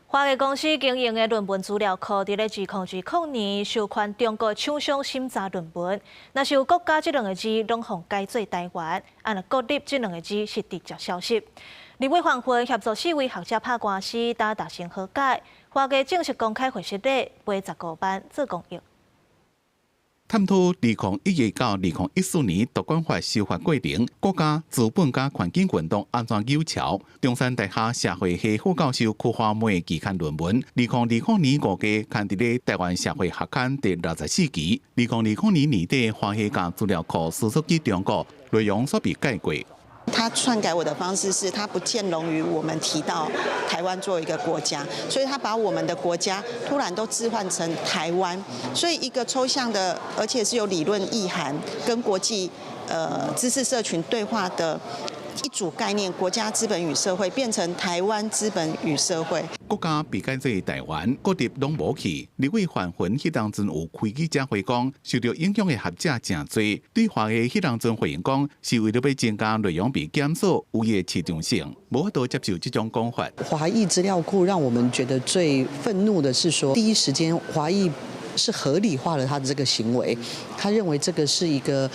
华艺公司经营的论文资料库，伫咧2020年收款中国厂商审查论文，若是有国家这两个字拢互改做台湾，按了国立这两个字是直接消失。立委黄昏协助4位学者拍官司，达成和解。华艺正式公开会议日8月15班做公益。探讨2011到2014年独管法修法过程，国家资本加环境运动安怎有桥？中山大学社会系副教授曲华梅期刊论文，2020年5月刊伫咧台湾社会学刊第64期，2020年年底华裔甲资料库输出去中国，内容所被改过。他篡改我的方式是，他不见容于我们提到台湾作为一个国家，所以他把我们的国家突然都置换成台湾，所以一个抽象的，而且是有理论意涵，跟国际知识社群对话的一组概念，国家资本与社会变成台湾资本与社会。国家被改做台湾，各地拢无去。立委范云迄当阵有开记者会讲，受到影响的学者真多。对华裔迄当阵回应讲，是为了要增加内容被减少，有伊的市场性，无法度接受这种讲法。华裔资料库让我们觉得最愤怒的是说，第一时间华裔是合理化了他的这个行为，他认为这个是一个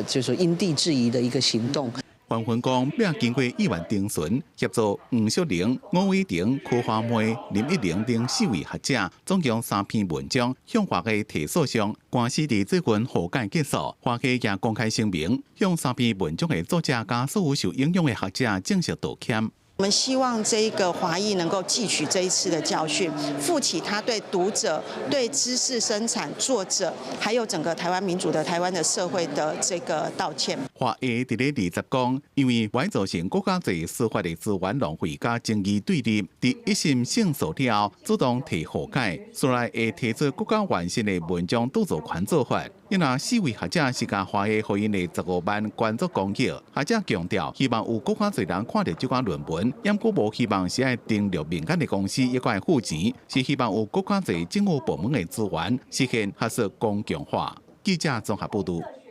就是说因地制宜的一个行动。范云讲，要经过议员丁纯协助黄淑玲、吴伟霆、曲华梅、林一玲等4位学者，总共3篇文章向华裔提诉上，官司伫最近和解结束。华裔也公开声明，向3篇文章的作者加所有受影响的学者正式道歉。我们希望这一个华裔能够汲取这一次的教训，负起他对读者、对知识生产作者，还有整个台湾民主的台湾的社会的这个道歉。华裔伫咧20讲，因为会造成国家侪司法的资源浪费加争议对立，伫一审胜诉了后，主动提和解，所来会提出国家完善的文章著作权做法。因那4位学者是甲华裔互因的15万关注公益，学者强调，希望有更加侪人看到这款论文。因过无希望是爱登录民间的公司，一个爱付钱，是希望有更加侪政府部门的资源实现学术公共化。记者综合报道。